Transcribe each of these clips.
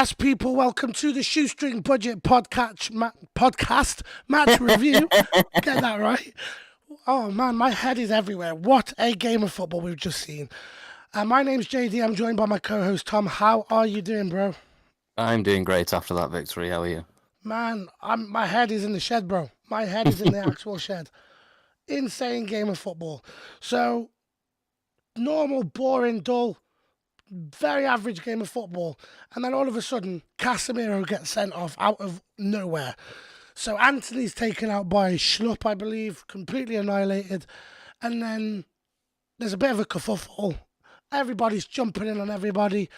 Yes, people, welcome to the Shoestring Budget podcast match review. Get that right. Oh man, my head is everywhere. What a game of football we've just seen. My name's JD. I'm joined by my co-host Tom. How are you doing, bro? I'm doing great after that victory. How are you? Man, my head is in the shed, bro. My head is in the actual shed. Insane game of football. So, normal, boring, dull, very average game of football. And then all of a sudden, Casemiro gets sent off out of nowhere. So Anthony's taken out by Schlupp, I believe, completely annihilated. And then there's a bit of a kerfuffle. Everybody's jumping in on everybody.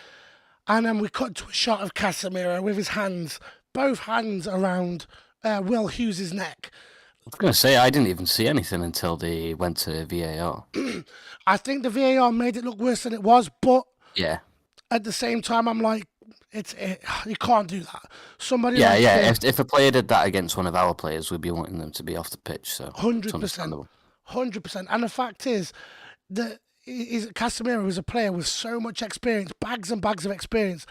And then we cut to a shot of Casemiro with his hands, both hands around Will Hughes' neck. I was going to say, I didn't even see anything until they went to VAR. I think the VAR made it look worse than it was, but Yeah. at the same time, I'm like, you can't do that. Somebody Yeah, like yeah. If a player did that against one of our players, we'd be wanting them to be off the pitch. So 100%. 100%. And the fact is that Casemiro is a player with so much experience, bags and bags of experience.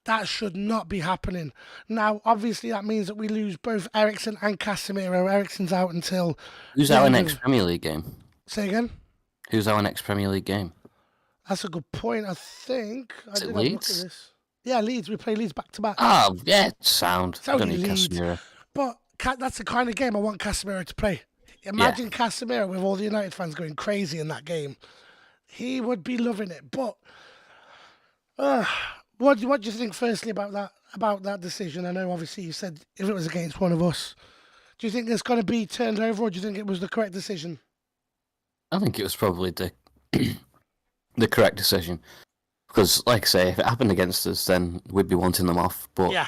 That should not be happening. Now, obviously, that means that we lose both Eriksen and Casemiro. Eriksen's out until... Who's our next Premier League game? Say again? Who's our next Premier League game? That's a good point, I think. Is it Leeds? Yeah, Leeds. We play Leeds back-to-back. Oh, yeah, sound. It's only Leeds. Casemiro. But that's the kind of game I want Casemiro to play. Imagine Casemiro with all the United fans going crazy in that game. He would be loving it. But what do you think, firstly, about that decision? I know, obviously, you said if it was against one of us. Do you think it's going to be turned over, or do you think it was the correct decision? I think it was probably the correct decision. Because, like I say, if it happened against us, then we'd be wanting them off. But yeah,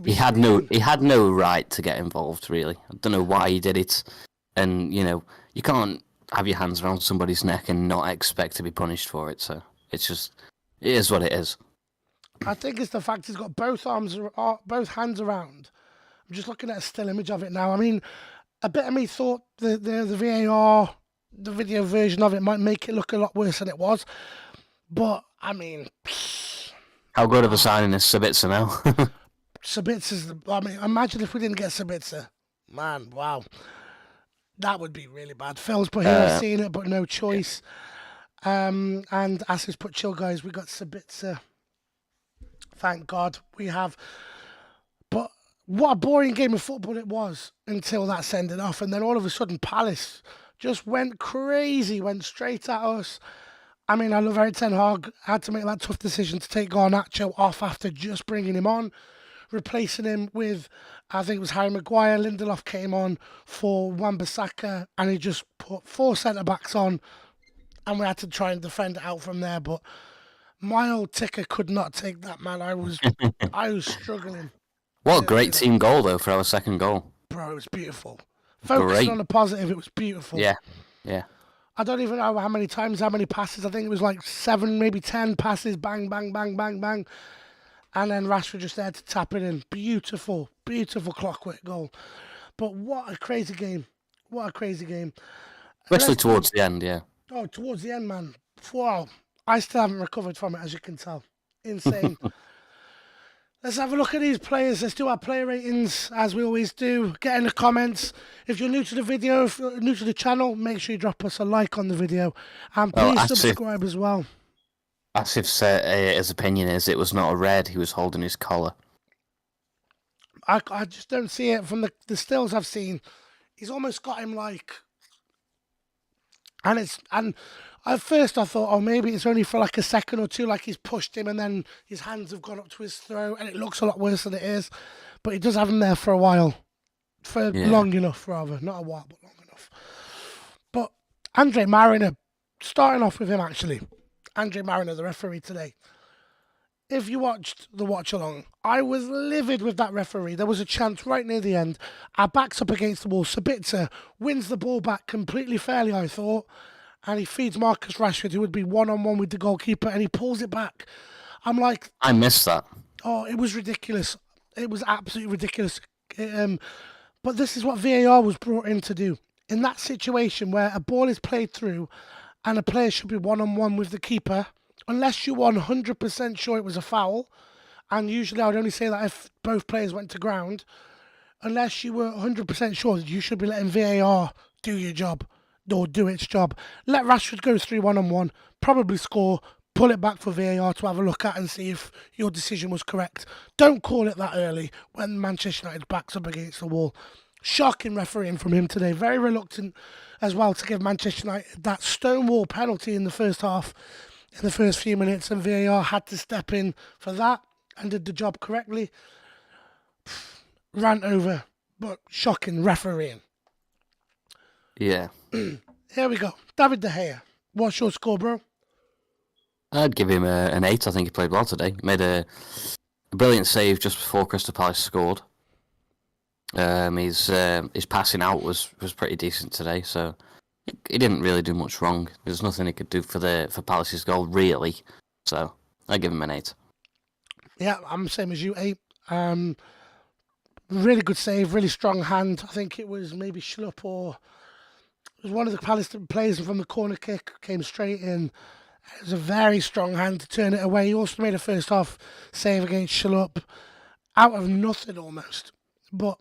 he had no right to get involved, really. I don't know why he did it. And, you can't have your hands around somebody's neck and not expect to be punished for it. So it is what it is. I think it's the fact he's got both hands around. I'm just looking at a still image of it now. I mean, a bit of me thought the VAR, the video version of it, might make it look a lot worse than it was. But, I mean... How good of a signing is Sabitzer now? Sabitzer's... imagine if we didn't get Sabitzer. Man, wow. That would be really bad. Phil's put here, I've seen it, but no choice. And Asis put, chill guys, we got Sabitzer. Thank God we have. But what a boring game of football it was until that sending off. And then all of a sudden, Palace just went crazy, went straight at us. I mean, I love Erik ten Hag had to make that tough decision to take Garnacho off after just bringing him on, replacing him with, I think it was Harry Maguire. Lindelof came on for Wan-Bissaka, and he just put 4 centre-backs on, and we had to try and defend it out from there. But my old ticker could not take that, man. I was struggling. What a great team goal, though, for our second goal. Bro, it was beautiful. Focusing on the positive, it was beautiful. Yeah. I don't even know how many passes. I think it was like 7, maybe 10 passes. Bang, bang, bang, bang, bang. And then Rashford just there to tap it in. Beautiful, beautiful clockwork goal. But what a crazy game. What a crazy game. Especially towards the end, yeah. Oh, towards the end, man. Wow. I still haven't recovered from it, as you can tell. Insane. Let's have a look at these players. Let's do our player ratings, as we always do. Get in the comments. If you're new to the video, if you're new to the channel, make sure you drop us a like on the video. And please subscribe as well. Asif said his opinion is it was not a red, he was holding his collar. I just don't see it from the stills I've seen. He's almost got him like... And at first I thought, maybe it's only for like a second or two, like he's pushed him and then his hands have gone up to his throat and it looks a lot worse than it is. But he does have him there for a while. Long enough, rather. Not a while, but long enough. But Andre Mariner, starting off with him actually. Andre Mariner, the referee today. If you watched the watch-along, I was livid with that referee. There was a chance right near the end. Our back's up against the wall. Sabitzer wins the ball back completely fairly, I thought. And he feeds Marcus Rashford, who would be one-on-one with the goalkeeper, and he pulls it back. I'm like... I missed that. Oh, it was ridiculous. It was absolutely ridiculous. But this is what VAR was brought in to do. In that situation where a ball is played through and a player should be one-on-one with the keeper, unless you're 100% sure it was a foul, and usually I would only say that if both players went to ground, unless you were 100% sure that you should be letting VAR do your job or do its job. Let Rashford go through one-on-one, probably score, pull it back for VAR to have a look at and see if your decision was correct. Don't call it that early when Manchester United's back's up against the wall. Shocking refereeing from him today. Very reluctant as well to give Manchester United that stonewall penalty in the first half, in the first few minutes, and VAR had to step in for that and did the job correctly. Rant over, but shocking refereeing. Yeah. Here we go. David De Gea. What's your score, bro? I'd give him an 8. I think he played well today. Made a brilliant save just before Crystal Palace scored. His passing out was pretty decent today, so he didn't really do much wrong. There's nothing he could do for Palace's goal, really. So I give him an 8. Yeah, I'm the same as you, 8. Really good save, really strong hand. I think it was maybe Schlupp or it was one of the Palace players from the corner kick, came straight in. It was a very strong hand to turn it away. He also made a first half save against Schlupp out of nothing almost. But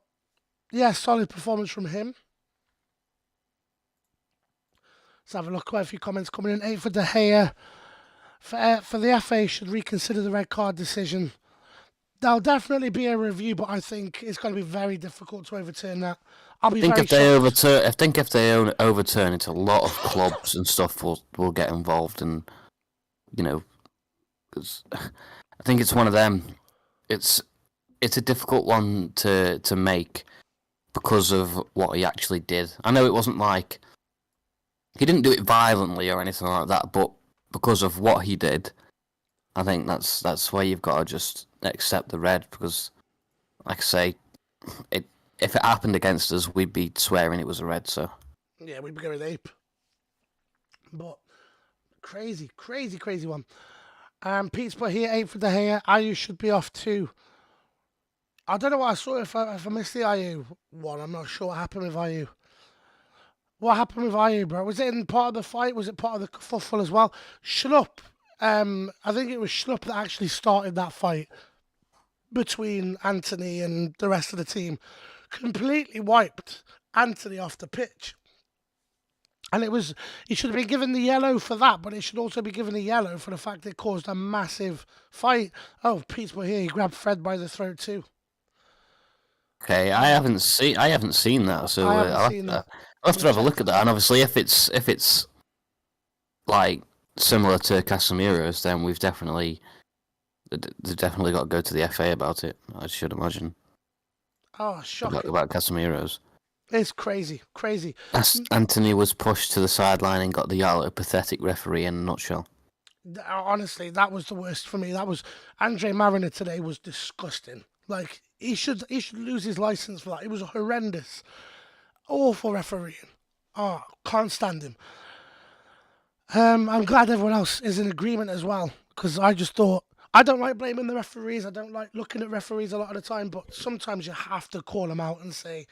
yeah, solid performance from him. Let's have a look. Quite a few comments coming in. 8 for De Gea. For the FA should reconsider the red card decision. There'll definitely be a review, but I think it's going to be very difficult to overturn that. I'll be I very shocked. if they overturn it, a lot of clubs and stuff will get involved, and 'cause I think it's one of them. It's a difficult one to make because of what he actually did. I know it wasn't like he didn't do it violently or anything like that, but because of what he did, I think that's where you've got to just accept the red, because, like I say, if it happened against us, we'd be swearing it was a red. So Yeah, we'd be going ape. But crazy one. Pete's put here 8 for De Gea. Ayew should be off too. I don't know what I saw if I missed the Ayew one. I'm not sure what happened with Ayew. What happened with Ayew, bro? Was it in part of the fight? Was it part of the kerfuffle as well? Schlupp. I think it was Schlupp that actually started that fight between Anthony and the rest of the team. Completely wiped Anthony off the pitch. And he should have been given the yellow for that, but it should also be given a yellow for the fact it caused a massive fight. Oh, Pete's were here. He grabbed Fred by the throat too. okay, I haven't seen that, so I haven't seen that. I'll have to have a look at that. And obviously, if it's like similar to Casemiro's, then they've definitely got to go to the FA about it. I should imagine. Oh, shocking. About Casemiro's. It's crazy. Anthony was pushed to the sideline and got the yellow. Pathetic referee in a nutshell. Honestly, that was the worst for me. That was Andre Mariner today was disgusting. Like he should lose his license for that. It was horrendous, awful refereeing. Oh, can't stand him. I'm glad everyone else is in agreement as well, because I just thought I don't like blaming the referees. I don't like looking at referees a lot of the time, but sometimes you have to call them out and say,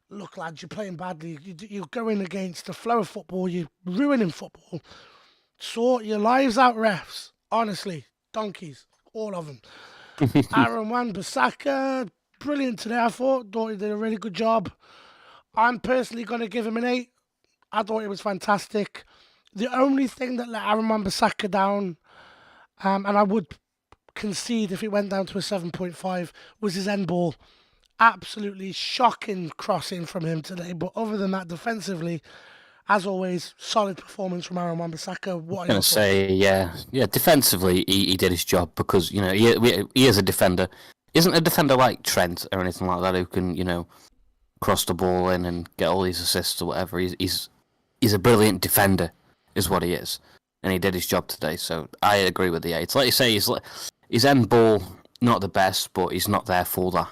look, lads, you're playing badly. You're going against the flow of football. You're ruining football. Sort your lives out, refs. Honestly, donkeys, all of them. Aaron Wan-Bissaka, brilliant today, I thought he did a really good job. I'm personally going to give him an 8. I thought it was fantastic. The only thing that let Aaron Wan-Bissaka down, and I would concede if it went down to a 7.5, was his end ball. Absolutely shocking crossing from him today. But other than that, defensively, as always, solid performance from Aaron Wan-Bissaka. What I'm going to say, yeah. Defensively, he did his job because he is a defender. He isn't a defender like Trent or anything like that who can cross the ball in and get all these assists or whatever. He's a brilliant defender, is what he is, and he did his job today. So I agree with the 8. Like you say, his end ball not the best, but he's not there for that.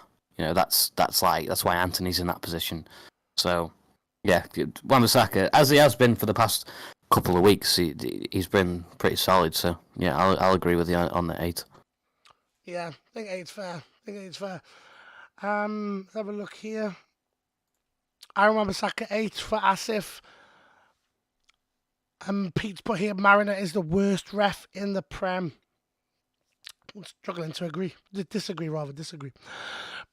That's why Anthony's in that position. So, yeah, Wan-Bissaka, as he has been for the past couple of weeks, he's been pretty solid. So, yeah, I'll agree with you on the 8. Yeah, I think 8's fair. Let's have a look here. Aaron Wan-Bissaka 8 for Asif. Pete's put here, Mariner is the worst ref in the Prem. Struggling to disagree.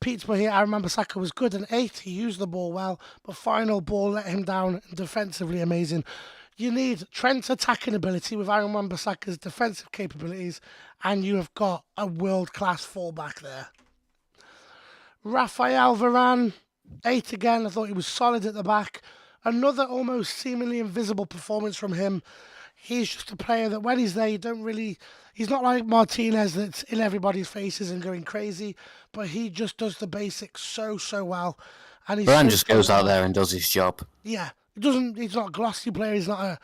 Pete's put here, Aaron Wan-Bissaka was good and 8. He used the ball well, but final ball let him down. Defensively amazing. You need Trent's attacking ability with Aaron Wan-Bissaka's defensive capabilities, and you have got a world-class fullback there. Rafael Varane, 8 again. I thought he was solid at the back. Another almost seemingly invisible performance from him. He's just a player that when he's there, he's not like Martinez that's in everybody's faces and going crazy, but he just does the basics so well. And Varane just goes out there and does his job. Yeah, he's not a glossy player. He's not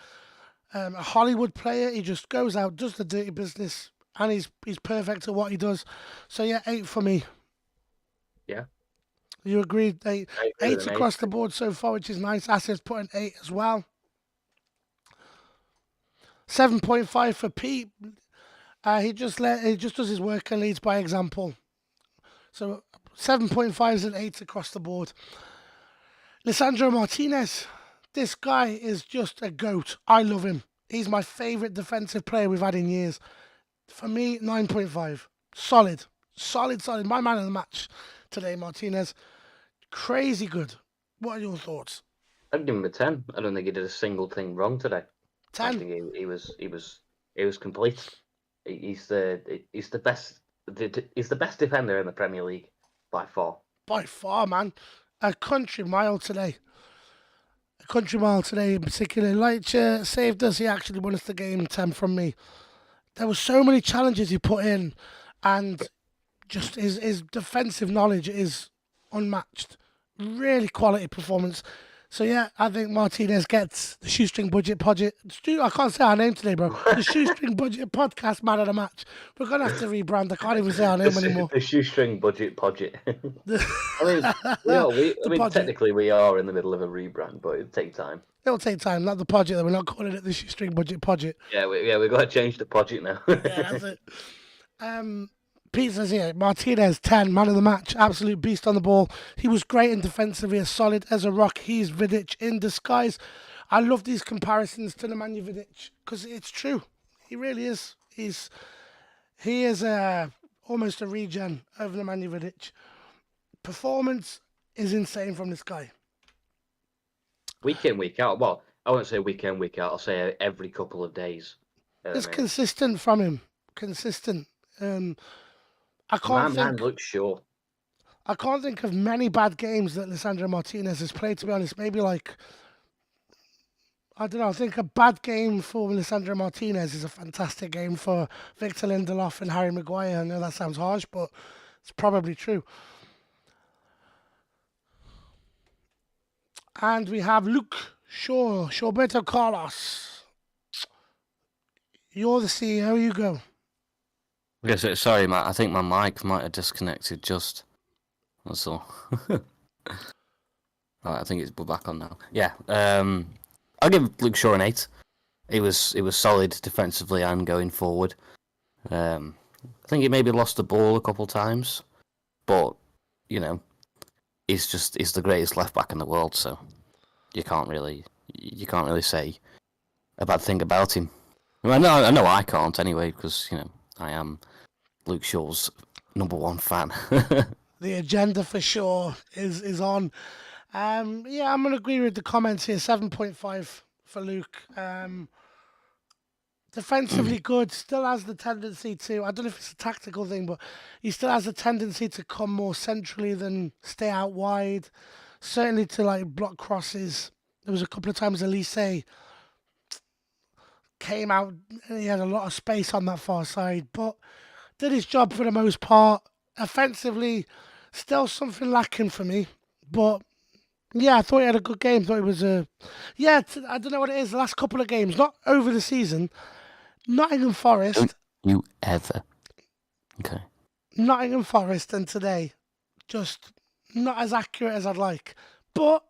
a Hollywood player. He just goes out, does the dirty business, and he's perfect at what he does. So yeah, 8 for me. Yeah. You agreed? 8 with an across the board so far, which is nice. Asif's put an 8 as well. 7.5 for Pete. He just does his work and leads by example. So 7.5s and 8s across the board. Lisandro Martinez. This guy is just a goat. I love him. He's my favourite defensive player we've had in years. For me, 9.5. Solid. My man of the match today, Martinez. Crazy good. What are your thoughts? I'd give him a 10. I don't think he did a single thing wrong today. 10. I think he was complete. He's the best defender in the Premier League by far. By far, man. A country mile today in particular. Leitcher saved us. He actually won us the game. 10 from me. There were so many challenges he put in, and just his defensive knowledge is unmatched. Really quality performance. So yeah, I think Martinez gets the Shoestring Budget Podget. I can't say our name today, bro. The Shoestring Budget Podcast Man of the Match. We're gonna have to rebrand. I can't even say our name anymore. The Shoestring Budget Podget. Technically we are in the middle of a rebrand, but it'll take time. It'll take time. Not the Podget, though. We're not calling it the Shoestring Budget Podget. Yeah, we've got to change the Podget now. Yeah, that's it. Pete says here, Martinez, 10, man of the match, absolute beast on the ball. He was great in defensively, as solid as a rock. He's Vidic in disguise. I love these comparisons to Nemanja Vidic because it's true. He really is. He is almost a regen of Nemanja Vidic. Performance is insane from this guy. Week in, week out. Well, I won't say week in, week out. I'll say every couple of days. It's consistent from him. Consistent. I can't think of many bad games that Lisandro Martinez has played, to be honest. Maybe I think a bad game for Lisandro Martinez is a fantastic game for Victor Lindelof and Harry Maguire. I know that sounds harsh, but it's probably true. And we have Luke Shaw, Roberto Carlos. You're the CEO, you go. Yes, sorry, Matt. I think my mic might have disconnected just. That's all. Right, I think we're back on now. Yeah, I'll give Luke Shaw an 8. It was solid defensively and going forward. I think he maybe lost the ball a couple times, but he's the greatest left back in the world. So you can't really say a bad thing about him. I know I can't anyway because I am Luke Shaw's #1 fan. The agenda for sure is on. I'm going to agree with the comments here. 7.5 for Luke. Defensively good. Still has the tendency to, I don't know if it's a tactical thing, but he still has a tendency to come more centrally than stay out wide. Certainly to block crosses. There was a couple of times Elise came out and he had a lot of space on that far side, but did his job for the most part. Offensively, still something lacking for me, but yeah, I thought he had a good game. Thought it was I don't know what it is. The last couple of games, not over the season. Nottingham Forest. Don't you ever? Okay. Nottingham Forest and today, just not as accurate as I'd like, but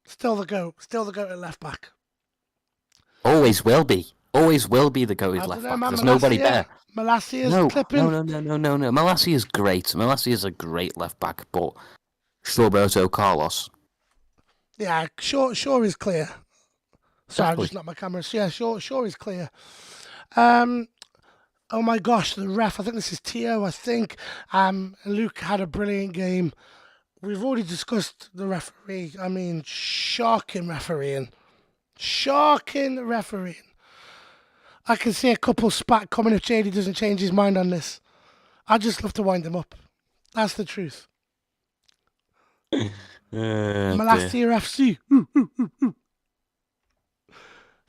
still the goat at left back. Always will be. Always will be the goated left back. There's nobody there. Malacia clipping. No. Malacia is great. Malacia is a great left back, but Roberto Carlos. Yeah, Shaw is clear. Sorry, I just knocked my camera. So yeah, Shaw is clear. Oh my gosh, the ref. I think this is Tio. I think Luke had a brilliant game. We've already discussed the referee. I mean, shocking refereeing. Shocking refereeing. I can see a couple spat coming if JD doesn't change his mind on this. I'd just love to wind him up. That's the truth. Malastia FC.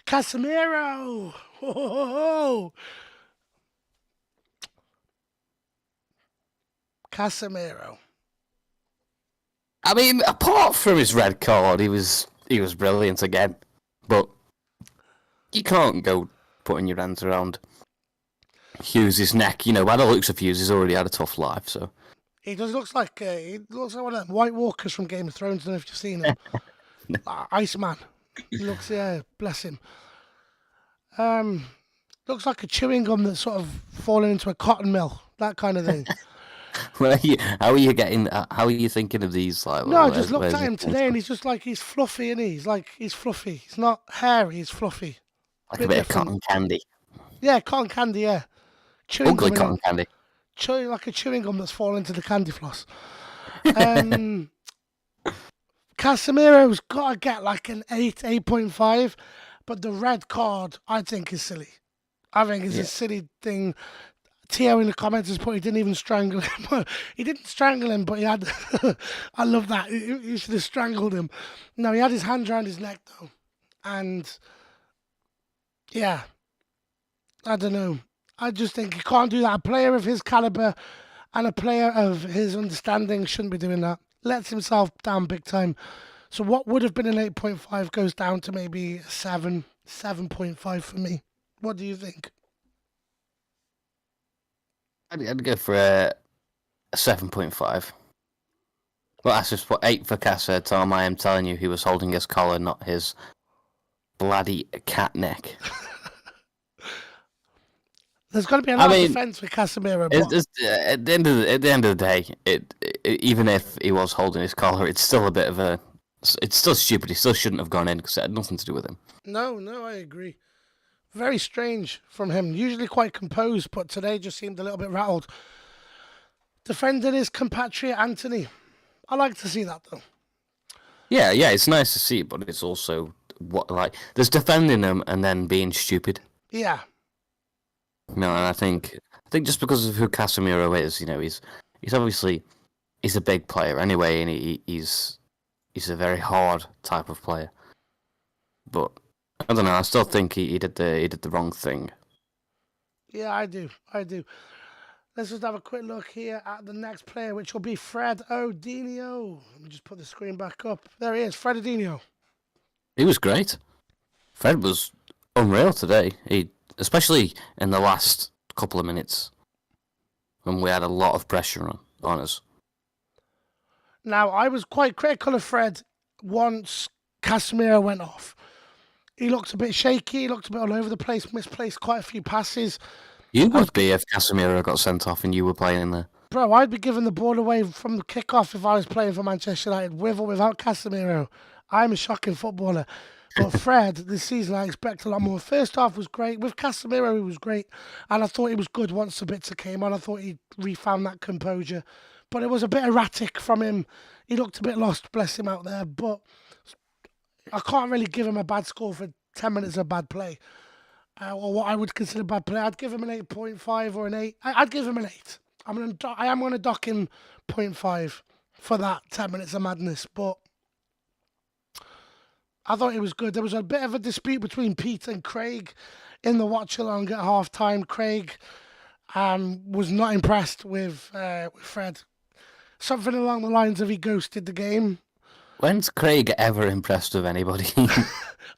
Casemiro. Ho. Casemiro. I mean, apart from his red card, he was brilliant again. But you can't go putting your hands around Hughes' neck. You know, by the looks of Hughes, he's already had a tough life. So He looks like one of them White Walkers from Game of Thrones. I don't know if you've seen him. Iceman. He looks, yeah, bless him. Looks like a chewing gum that's sort of fallen into a cotton mill. That kind of thing. how are you getting? How are you thinking of these? Like, No, I just looked at him today, and he's just like he's fluffy, and he's fluffy. He's not hairy. He's fluffy. like a bit of cotton candy, Yeah, cotton candy. Yeah, chewing ugly gum. cotton candy. Like a chewing gum that's fallen into the candy floss. Casemiro's got to get like an 8.5, but the red card I think is silly. I think it's a silly thing. Tio in the comments has put he didn't even strangle him. He didn't strangle him, but he had. I love that. He should have strangled him. No, he had his hand around his neck though, and yeah, I don't know. I just think you can't do that. A player of his caliber and a player of his understanding shouldn't be doing that. Lets himself down big time. So what would have been an 8.5 goes down to maybe a 7.5 for me. What do you think? I'd go for a 7.5. Well, that's just what 8 for Casa. Tom, I am telling you, he was holding his collar, not his bloody cat neck. There's got to be a lot of defence for Casemiro. At the end of the day, even if he was holding his collar, it's still a bit of a. It's still stupid. He still shouldn't have gone in because it had nothing to do with him. No, I agree. Very strange from him. Usually quite composed, but today just seemed a little bit rattled. Defending his compatriot Anthony. I like to see that though. Yeah, it's nice to see, but it's also there's defending him and then being stupid. Yeah. No, and I think just because of who Casemiro is, you know, he's obviously a big player anyway, and he's a very hard type of player. But I don't know. I still think he did the wrong thing. Yeah, I do. Let's just have a quick look here at the next player, which will be Fred Odinio. Let me just put the screen back up. There he is, Fred Odinio. He was great. Fred was unreal today. Especially in the last couple of minutes when we had a lot of pressure on us. Now, I was quite critical of Fred once Casemiro went off. He looked a bit shaky, he looked a bit all over the place, misplaced quite a few passes. You would be if Casemiro got sent off and you were playing in there. Bro, I'd be giving the ball away from the kickoff if I was playing for Manchester United, with or without Casemiro. I'm a shocking footballer. But Fred, this season, I expect a lot more. First half was great. With Casemiro, he was great. And I thought he was good once Sabitzer came on. I thought he refound that composure. But it was a bit erratic from him. He looked a bit lost, bless him out there. But I can't really give him a bad score for 10 minutes of bad play. Or what I would consider bad play. I'd give him an 8.5 or an 8. I'd give him an 8. I am going to dock him 0.5 for that 10 minutes of madness. But I thought it was good. There was a bit of a dispute between Pete and Craig in the watch-along at half-time. Craig was not impressed with Fred. Something along the lines of he ghosted the game. When's Craig ever impressed with anybody?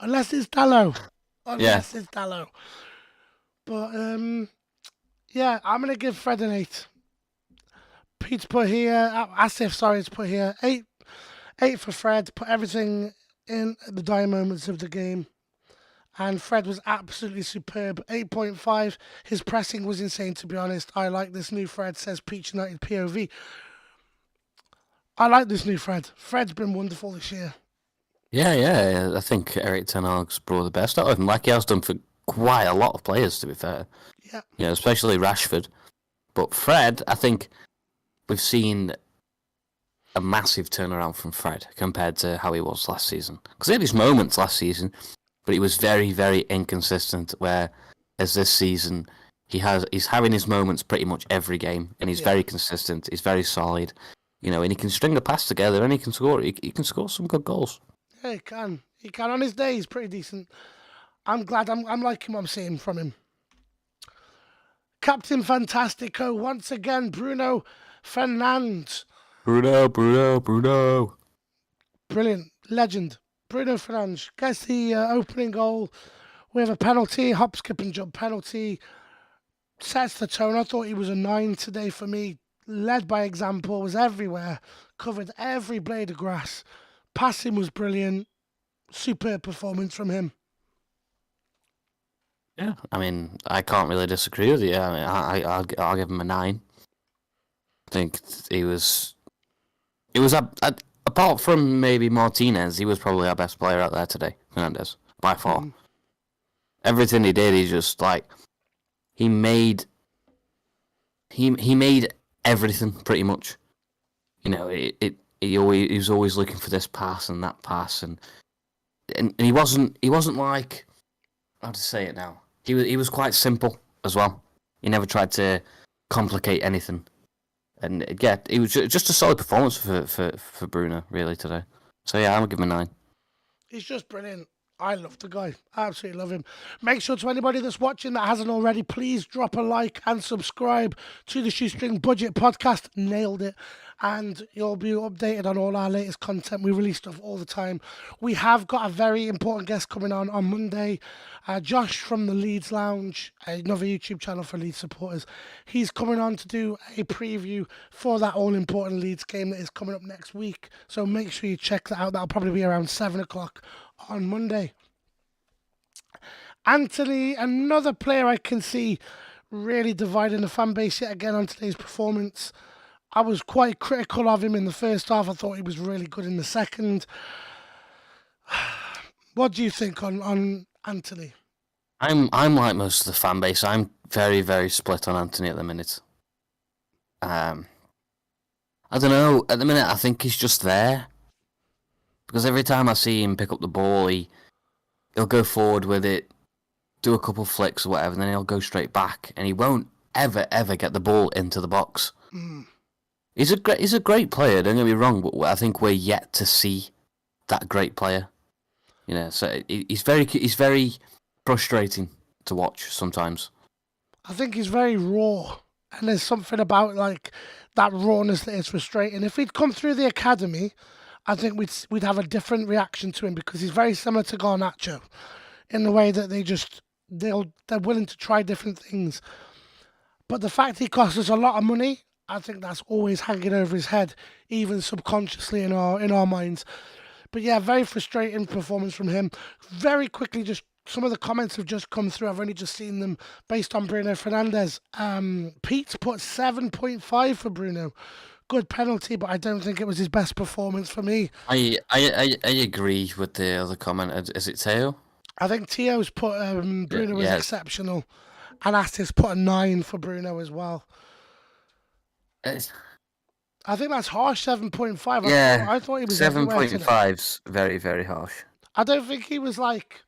Unless it's Dallo. It's Dallo. But, yeah, I'm going to give Fred an 8. Pete's put here, Asif, sorry, it's put here, 8 for Fred. Put everything in at the dire moments of the game. And Fred was absolutely superb. 8.5. His pressing was insane, to be honest. I like this new Fred, says Peach United POV. I like this new Fred. Fred's been wonderful this year. Yeah. I think Eric Ten Hag's brought the best out of him, like he has done for quite a lot of players, to be fair. Yeah. You know, especially Rashford. But Fred, I think we've seen a massive turnaround from Fred compared to how he was last season. Because he had his moments last season, but he was very, very inconsistent. Whereas this season, he's having his moments pretty much every game, and he's very consistent. He's very solid, you know, and he can string a pass together, and he can score. He can score some good goals. Yeah, he can. He can. On his day, he's pretty decent. I'm glad. I'm liking what I'm seeing from him. Captain Fantastico once again, Bruno Fernandes. Bruno. Brilliant. Legend. Bruno Fernandes gets the opening goal with a penalty, hop, skip and jump penalty. Sets the tone. I thought he was a 9 today for me. Led by example, was everywhere. Covered every blade of grass. Passing was brilliant. Superb performance from him. Yeah, I mean, I can't really disagree with you. I mean, I'll give him a 9. I think he was apart from maybe Martinez, he was probably our best player out there today, Fernandes, by far. Everything he did, he just like he made everything pretty much. You know, he was always looking for this pass and that pass, and he wasn't like, how to say it now. He was quite simple as well. He never tried to complicate anything. And yeah, it was just a solid performance for Bruno, really, today. So yeah, I'm going to give him a 9. He's just brilliant. I love the guy. I absolutely love him. Make sure to anybody that's watching that hasn't already, please drop a like and subscribe to the Shoestring Budget Podcast. Nailed it. And you'll be updated on all our latest content. We release stuff all the time. We have got a very important guest coming on Monday. Josh from the Leeds Lounge, another YouTube channel for Leeds supporters. He's coming on to do a preview for that all-important Leeds game that is coming up next week. So make sure you check that out. That'll probably be around 7 o'clock on Monday. Anthony, another player I can see really dividing the fan base yet again on today's performance. I was quite critical of him in the first half. I thought he was really good in the second. What do you think on Anthony? I'm like most of the fan base. I'm very, very split on Anthony at the minute. I don't know. At the minute, I think he's just there. Because every time I see him pick up the ball, he'll go forward with it, do a couple flicks or whatever, and then he'll go straight back, and he won't ever get the ball into the box. He's a great player. Don't get me wrong, but I think we're yet to see that great player. You know, so he's very frustrating to watch sometimes. I think he's very raw, and there's something about like that rawness that is frustrating. If he'd come through the academy, I think we'd have a different reaction to him because he's very similar to Garnacho in the way that they're willing to try different things. But the fact he costs us a lot of money, I think that's always hanging over his head, even subconsciously in our minds. But yeah, very frustrating performance from him. Very quickly, just some of the comments have just come through. I've only just seen them based on Bruno Fernandes. Pete's put 7.5 for Bruno. Good penalty, but I don't think it was his best performance for me. I agree with the other comment. Is it Teo? I think Teo's put Bruno was exceptional, and Astis put a 9 for Bruno as well. I think that's harsh. 7.5. Yeah, I thought he was 7.5's very, very harsh. I don't think he was like.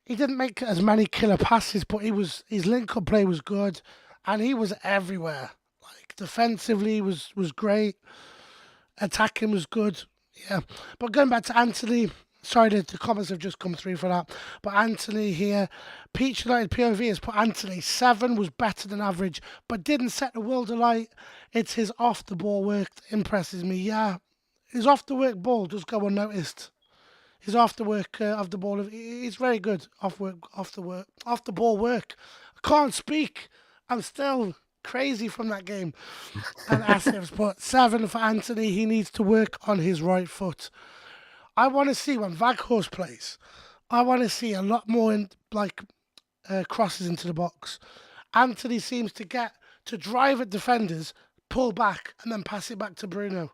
He didn't make as many killer passes, but his link-up play was good, and he was everywhere. Like defensively was great, attacking was good. Yeah, but going back to Anthony. Sorry, the comments have just come through for that. But Anthony here, Peach United POV has put Anthony 7 was better than average, but didn't set the world alight. It's his off the ball work that impresses me. Yeah, his off the work ball does go unnoticed. His off the work of the ball, he's very good off the ball work. I can't speak. I'm still crazy from that game. And Asif's put 7 for Anthony. He needs to work on his right foot. I want to see when Vaghorst plays. I want to see a lot more crosses into the box. Anthony seems to get to drive at defenders, pull back, and then pass it back to Bruno.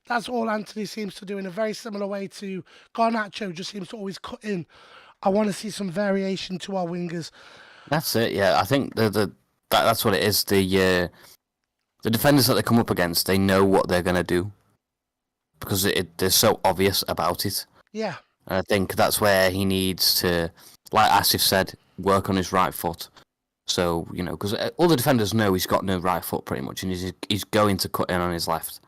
That's all Anthony seems to do in a very similar way to Garnacho. Just seems to always cut in. I want to see some variation to our wingers. That's it. Yeah, I think that's what it is. The defenders that they come up against, they know what they're gonna do because they're so obvious about it. Yeah, And I think that's where he needs to, like Asif said, work on his right foot. So, because all the defenders know he's got no right foot pretty much, and he's going to cut in on his left.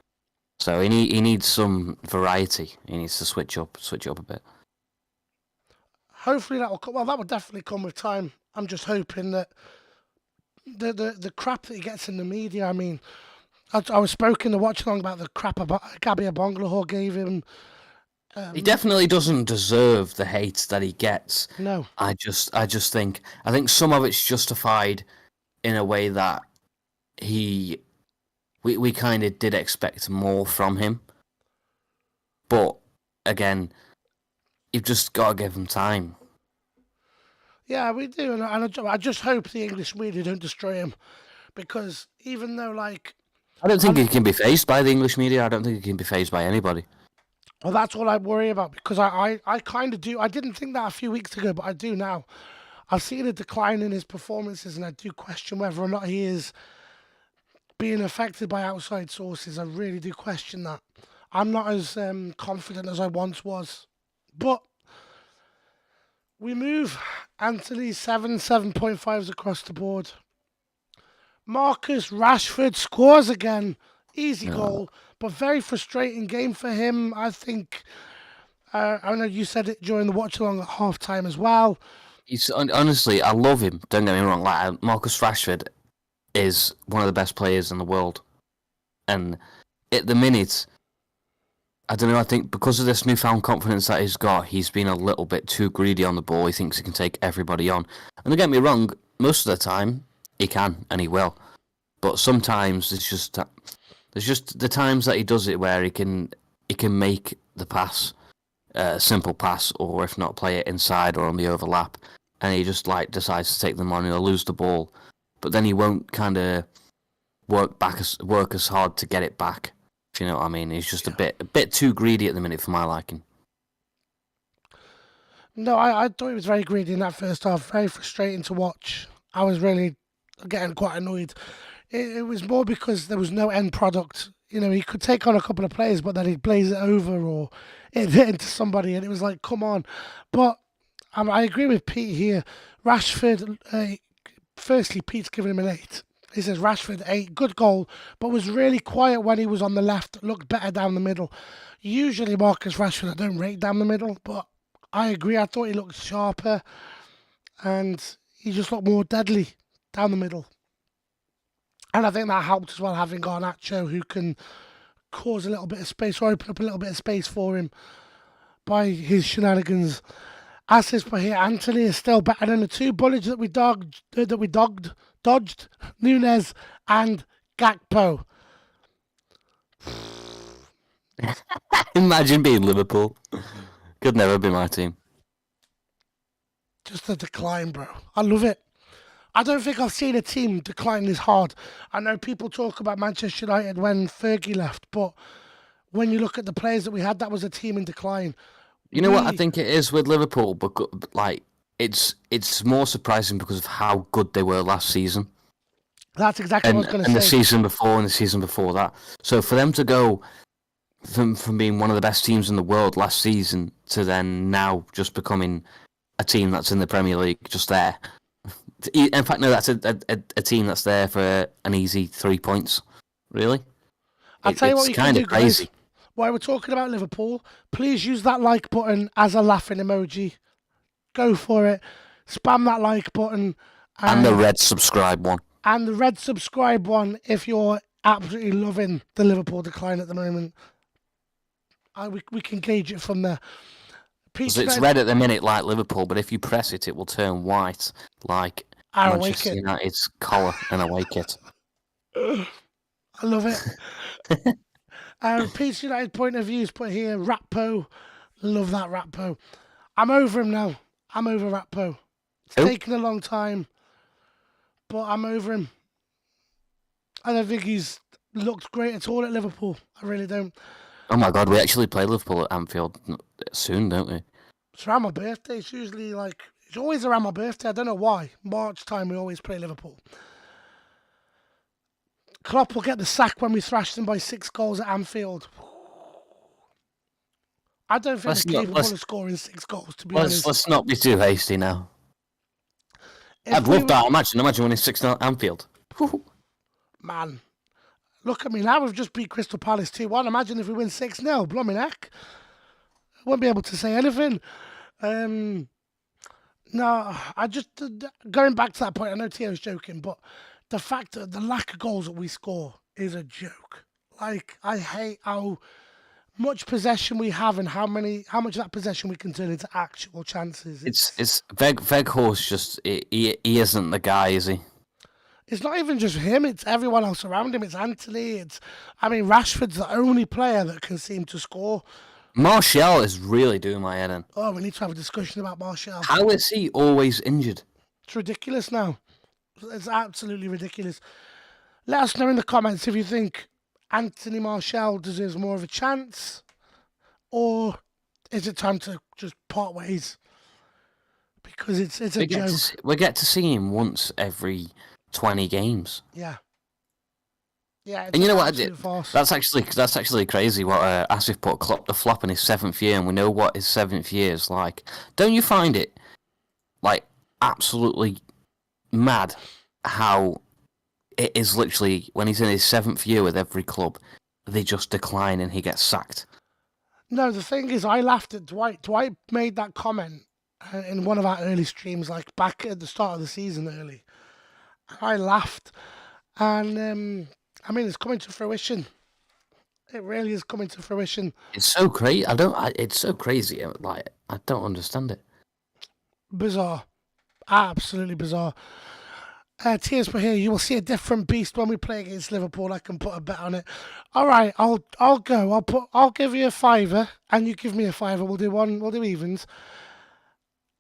So he needs some variety. He needs to switch up a bit. hopefully that will come. Well, that will definitely come with time. I'm just hoping that the crap that he gets in the media. I mean, I was spoken to watch along about the crap about Gabby Abonglahor gave him. He definitely doesn't deserve the hate that he gets. No. I just think some of it's justified in a way that we kind of did expect more from him. But again, you've just got to give him time. Yeah, we do, and I just hope the English media don't destroy him, because even though I don't think he can be phased by the English media. I don't think he can be phased by anybody. well, that's what I worry about, because I kind of do. I didn't think that a few weeks ago, but I do now. I've seen a decline in his performances, and I do question whether or not he is being affected by outside sources. I really do question that. I'm not as confident as I once was. But we move. Anthony 7.5s across the board. Marcus Rashford scores again. Easy goal, but very frustrating game for him. I think, I know you said it during the watch along at half time as well. Honestly, I love him. Don't get me wrong. Marcus Rashford is one of the best players in the world. And at the minute, I don't know, I think because of this newfound confidence that he's got, he's been a little bit too greedy on the ball. He thinks he can take everybody on. And don't get me wrong, most of the time, he can, and he will. But sometimes there's just the times that he does it where he can make the pass, simple pass, or if not, play it inside or on the overlap, and he just decides to take them on. He'll lose the ball, but then he won't kind of work as hard to get it back. If you know what I mean, he's just a bit too greedy at the minute for my liking. No, I thought he was very greedy in that first half. Very frustrating to watch. I was really getting quite annoyed. It was more because there was no end product. He could take on a couple of players, but then he'd blaze it over or it'd hit into somebody, and it was like, come on. But I agree with Pete here. Rashford, firstly, Pete's giving him an 8. He says Rashford 8, good goal, but was really quiet when he was on the left, looked better down the middle. Usually Marcus Rashford, I don't rate down the middle, but I agree. I thought he looked sharper, and he just looked more deadly down the middle. And I think that helped as well, having Garnacho, who can cause a little bit of space or open up a little bit of space for him by his shenanigans. As is for here, Anthony is still better than the two bullets that we dodged, Nunes and Gakpo. Imagine being Liverpool. Could never be my team. Just a decline, bro. I love it. I don't think I've seen a team decline this hard. I know people talk about Manchester United when Fergie left, but when you look at the players that we had, that was a team in decline. You know what I think it is with Liverpool, but it's more surprising because of how good they were last season. That's exactly what I was going to say. And the season before and the season before that. So for them to go from being one of the best teams in the world last season to then now just becoming a team that's in the Premier League, just there. In fact, no, that's a team that's there for an easy 3 points. Really? I'll tell you what you can do, crazy. Guys. While we're talking about Liverpool, please use that like button as a laughing emoji. Go for it. Spam that like button. And the red subscribe one. And the red subscribe one if you're absolutely loving the Liverpool decline at the moment. We can gauge it from there. It's red at the minute like Liverpool, but if you press it, it will turn white like Manchester United's collar and away kit. I love it. Pete's United point of view is put here. Ratpo. Love that Ratpo. I'm over him now. I'm over Ratpo. It's taken a long time, but I'm over him. I don't think he's looked great at all at Liverpool. I really don't. Oh my God, we actually play Liverpool at Anfield soon, don't we? It's around my birthday. It's usually like it's always around my birthday. I don't know why. March time we always play Liverpool. Klopp will get the sack when we thrash them by 6 goals at Anfield. I don't think Let's they're not capable let's of scoring 6 goals, to be let's honest. let's not be too hasty now. If I'd we love that. Imagine winning 6-0 at Anfield. Whew. Man, look at me now. We've just beat Crystal Palace 2-1. Imagine if we win 6-0. Blooming heck. I won't be able to say anything. No, I just going back to that point. I know Tio's joking, but the fact that the lack of goals that we score is a joke. Like I hate how much possession we have and how much of that possession we can turn into actual chances. It's Weghorst just he isn't the guy, is he? It's not even just him; it's everyone else around him. It's Anthony. Rashford's the only player that can seem to score. Martial is really doing my head in. Oh, we need to have a discussion about Martial. How is he always injured? It's ridiculous now. It's absolutely ridiculous. Let us know in the comments if you think Anthony Martial deserves more of a chance, or is it time to just part ways? Because it's a joke. We get to see him once every 20 games. Yeah. Yeah, it's And you know an what? absolute farce. That's actually crazy. What Asif put Klopp the flop in his 7th year, and we know what his 7th year is like. Don't you find it like absolutely mad how it is literally when he's in his 7th year with every club, they just decline and he gets sacked? No, the thing is, I laughed at Dwight. Dwight made that comment in one of our early streams, like back at the start of the season early. I laughed, and it's coming to fruition. It really is coming to fruition. It's so crazy. It's so crazy. Like I don't understand it. Bizarre, absolutely bizarre. Tears for here. You will see a different beast when we play against Liverpool. I can put a bet on it. All right, I'll go. I'll give you a fiver, and you give me a fiver. We'll do one. We'll do evens.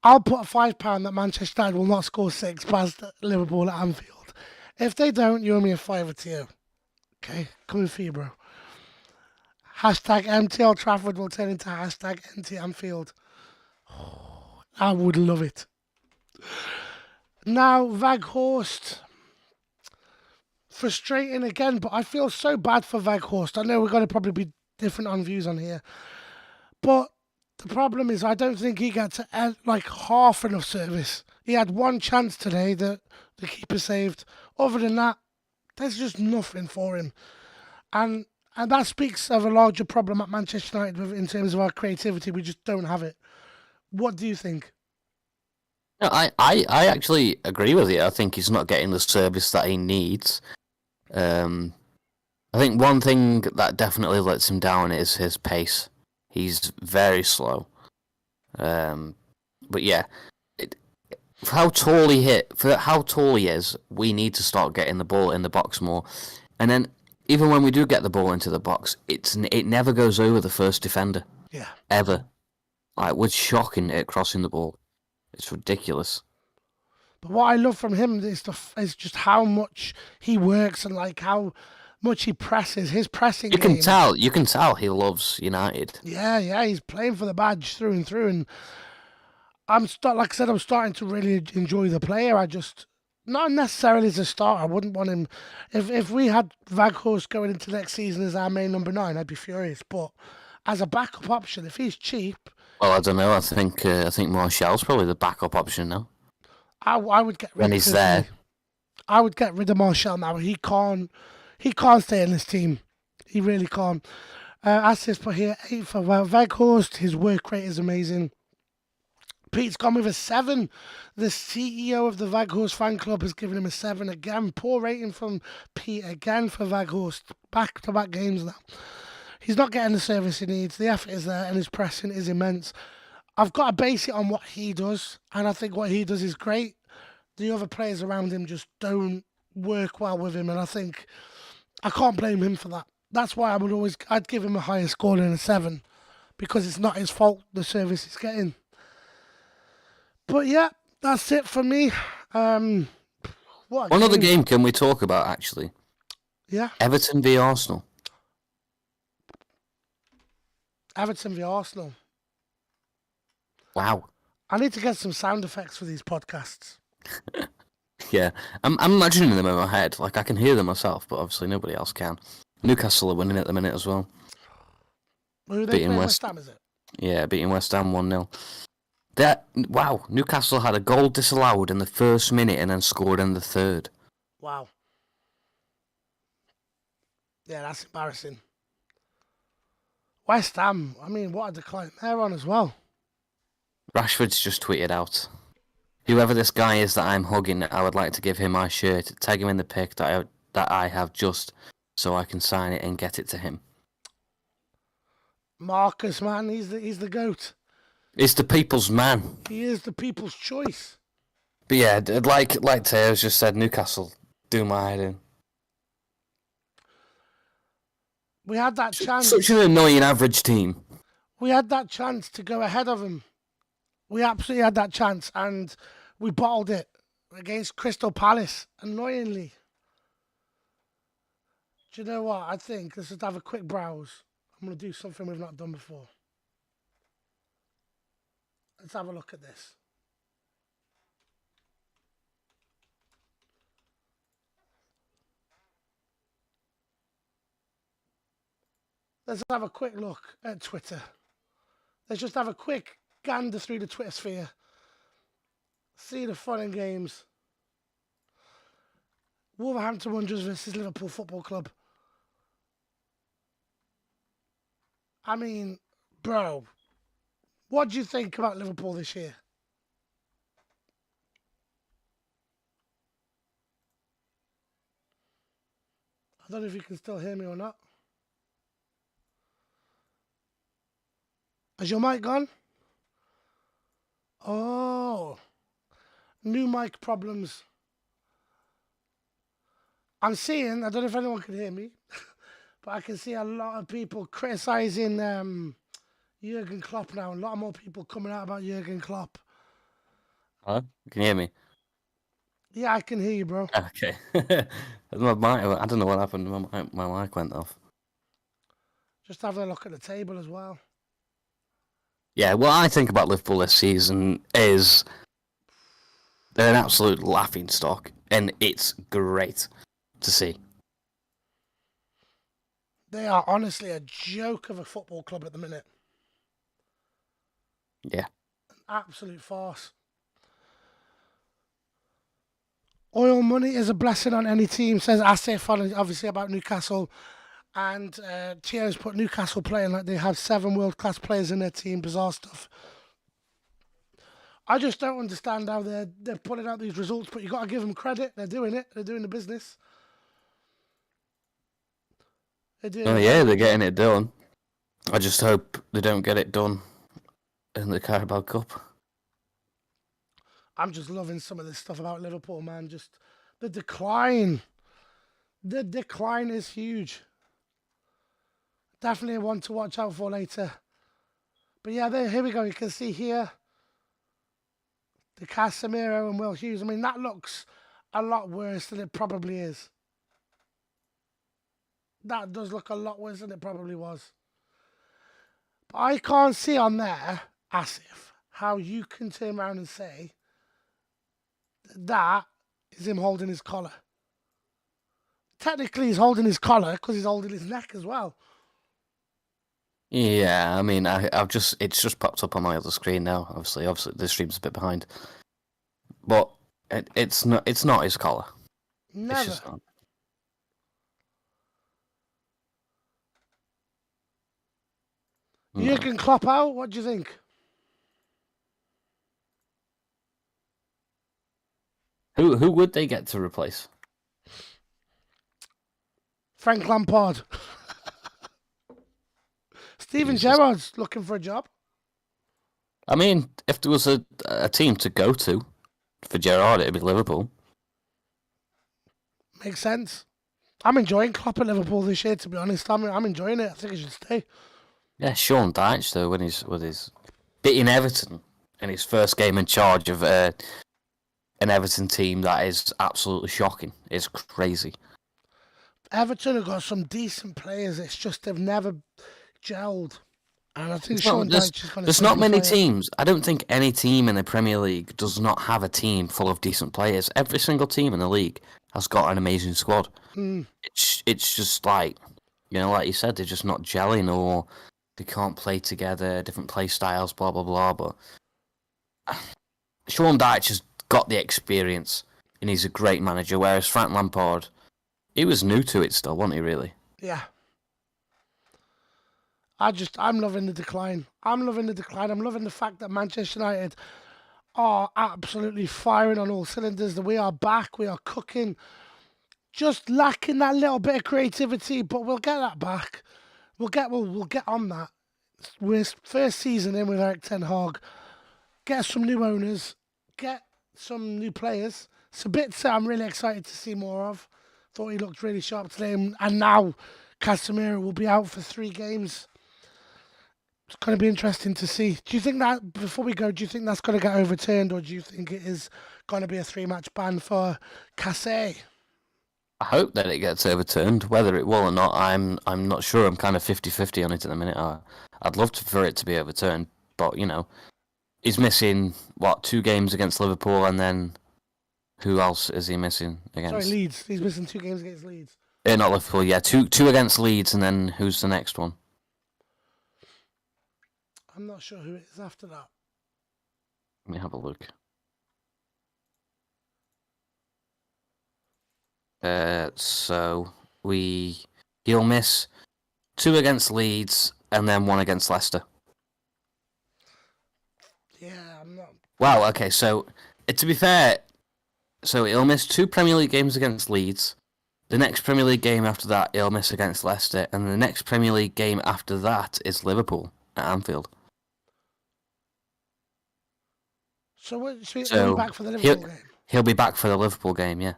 I'll put a £5 that Manchester United will not score 6 past Liverpool at Anfield. If they don't, you owe me a fiver to you. Okay, coming for you, bro. Hashtag empty Old Trafford will turn into hashtag empty Anfield. Oh, I would love it. Now, Weghorst. Frustrating again, but I feel so bad for Weghorst. I know we're going to probably be different on views on here. But the problem is I don't think he gets like half enough service. He had one chance today that the keeper saved. Other than that, there's just nothing for him. And that speaks of a larger problem at Manchester United in terms of our creativity. We just don't have it. What do you think? No, I actually agree with you. I think he's not getting the service that he needs. I think one thing that definitely lets him down is his pace. He's very slow. But yeah, for how tall he is, we need to start getting the ball in the box more. And then even when we do get the ball into the box, it never goes over the first defender. Yeah. Ever. Like, we're shocking at crossing the ball. It's ridiculous. But what I love from him is just how much he works and like how much he presses. His pressing You game. can tell he loves United. Yeah, he's playing for the badge through and through, and I'm starting to really enjoy the player. I just not necessarily as a starter. I wouldn't want him. If we had Weghorst going into next season as our main number 9, I'd be furious. But as a backup option, if he's cheap, Well, I don't know. I think Martial's probably the backup option now. I would get rid When of he's there. I would get rid of Martial now. He can't stay in this team. He really can't. Assist put here 8 for Weghorst. His work rate is amazing. Pete's gone with a 7. The CEO of the Weghorst fan club has given him a 7 again. Poor rating from Pete again for Weghorst. Back-to-back games now. He's not getting the service he needs. The effort is there and his pressing is immense. I've got to base it on what he does, and I think what he does is great. The other players around him just don't work well with him, and I think I can't blame him for that. That's why I'd give him a higher score than a 7, because it's not his fault, the service he's getting. But yeah, that's it for me. One other game can we talk about, actually? Yeah. Everton v Arsenal. Everton v Arsenal. Wow. I need to get some sound effects for these podcasts. Yeah, I'm imagining them in my head. Like, I can hear them myself, but obviously nobody else can. Newcastle are winning at the minute as well. Who are they Beating playing? West- West Ham, is it? Yeah, beating West Ham 1-0. Wow, Newcastle had a goal disallowed in the first minute and then scored in the third. Wow. Yeah, that's embarrassing. West Ham, I mean, what a decline they're on as well. Rashford's just tweeted out, "Whoever this guy is that I'm hugging, I would like to give him my shirt, tag him in the pic that I have just so I can sign it and get it to him." Marcus, man, he's the GOAT. It's the people's man. He is the people's choice. But yeah, like Teo's just said, Newcastle do my head in. We had that chance. Such an annoying average team. We had that chance to go ahead of him. We absolutely had that chance, and we bottled it against Crystal Palace, annoyingly. Do you know what? I think let's just have a quick browse. I'm going to do something we've not done before. Let's have a look at this. Let's have a quick look at Twitter. Let's just have a quick gander through the Twitter sphere. See the fun and games. Wolverhampton Wanderers versus Liverpool Football Club. I mean, bro, what do you think about Liverpool this year? I don't know if you can still hear me or not. Has your mic gone? Oh, new mic problems. I'm seeing, I don't know if anyone can hear me, but I can see a lot of people criticising Jurgen Klopp now. A lot more people coming out about Jurgen Klopp. Hello? Can you hear me? Yeah, I can hear you, bro. Okay. My mic, I don't know what happened. My mic went off. Just having a look at the table as well. Yeah, what I think about Liverpool this season is they're an absolute laughing stock, and it's great to see. They are honestly a joke of a football club at the minute. Yeah. An absolute farce. Oil money is a blessing on any team, says Asif, obviously about Newcastle. And Tio's put Newcastle playing like they have 7 world-class players in their team. Bizarre stuff. I just don't understand how they're putting out these results, but you got to give them credit. They're doing it. They're doing the business. Oh yeah, they're getting it done. I just hope they don't get it done in the Carabao Cup. I'm just loving some of this stuff about Liverpool, man. Just the decline. The decline is huge. Definitely one to watch out for later. But yeah, here we go. You can see here the Casemiro and Will Hughes. I mean, that looks a lot worse than it probably is. That does look a lot worse than it probably was. But I can't see on there, Asif, how you can turn around and say that is him holding his collar. Technically, he's holding his collar because he's holding his neck as well. Yeah, I mean, it's just popped up on my other screen now. Obviously, the stream's a bit behind, but it's not his collar. Never. It's just not. Jurgen Klopp out. What do you think? Who would they get to replace? Frank Lampard. Steven Jesus. Gerrard's looking for a job. I mean, if there was a team to go to for Gerrard, it'd be Liverpool. Makes sense. I'm enjoying Klopp at Liverpool this year, to be honest. I'm enjoying it. I think he should stay. Yeah, Sean Dyche though, when he's with his beating Everton in his first game in charge of an Everton team that is absolutely shocking. It's crazy. Everton have got some decent players. It's just they've never gelled. And I think It's not- Sean there's- Dyche is going to. There's not many teams. I don't think any team in the Premier League does not have a team full of decent players. Every single team in the league has got an amazing squad. Mm. It's just like, like you said, they're just not gelling, or they can't play together, different play styles, blah blah blah. But Sean Dyche has got the experience, and he's a great manager. Whereas Frank Lampard, he was new to it still, wasn't he? Really? Yeah. I'm loving the decline. I'm loving the fact that Manchester United are absolutely firing on all cylinders. That we are back. We are cooking. Just lacking that little bit of creativity, but we'll get that back. We'll get on that. We're first season in with Erik ten Hag. Get some new owners. Get some new players. Sabitzer, I'm really excited to see more of. Thought he looked really sharp today, and now Casemiro will be out for 3 games. It's going to be interesting to see. Do you think that, before we go, do you think that's going to get overturned, or do you think it is going to be a 3-match ban for Case? I hope that it gets overturned. Whether it will or not, I'm not sure. I'm kind of 50-50 on it at the minute. I'd love for it to be overturned, but he's missing 2 games against Liverpool, and then who else is he missing against? Sorry, Leeds. He's missing 2 games against Leeds. Not Liverpool. Yeah, two against Leeds, and then who's the next one? I'm not sure who it is after that. Let me have a look. So he'll miss 2 against Leeds and then 1 against Leicester. Yeah, I'm not. Wow. Okay. So to be fair, so he'll miss 2 Premier League games against Leeds. The next Premier League game after that, he'll miss against Leicester, and the next Premier League game after that is Liverpool at Anfield. So he'll be back for the Liverpool game. He'll be back for the Liverpool game, yeah.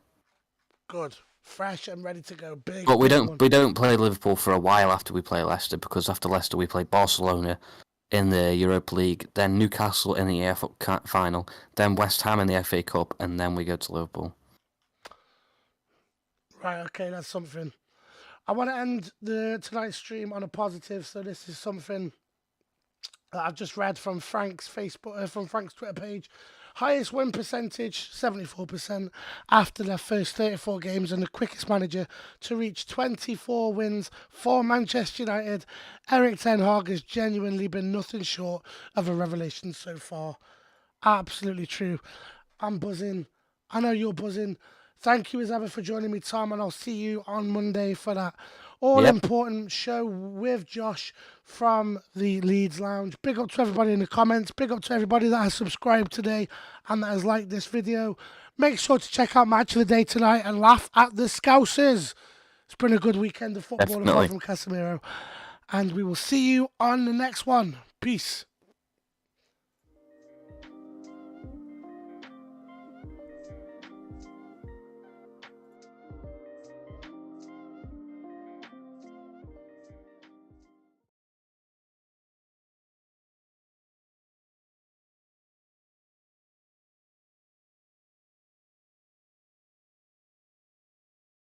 Good, fresh and ready to go. Big. But we big don't one. we don't play Liverpool for a while after we play Leicester, because after Leicester we play Barcelona in the Europa League, then Newcastle in the EFL final, then West Ham in the FA Cup, and then we go to Liverpool. Right, okay, that's something. I want to end tonight's stream on a positive. So this is something that I've just read from Frank's from Frank's Twitter page. Highest win percentage, 74%, after their first 34 games, and the quickest manager to reach 24 wins for Manchester United. Erik ten Hag has genuinely been nothing short of a revelation so far. Absolutely true. I'm buzzing. I know you're buzzing. Thank you as ever for joining me, Tom, and I'll see you on Monday for that all-important show with Josh from the Leeds Lounge. Big up to everybody in the comments. Big up to everybody that has subscribed today and that has liked this video. Make sure to check out Match of the Day tonight and laugh at the Scousers. It's been a good weekend of football apart from Casemiro. And we will see you on the next one. Peace.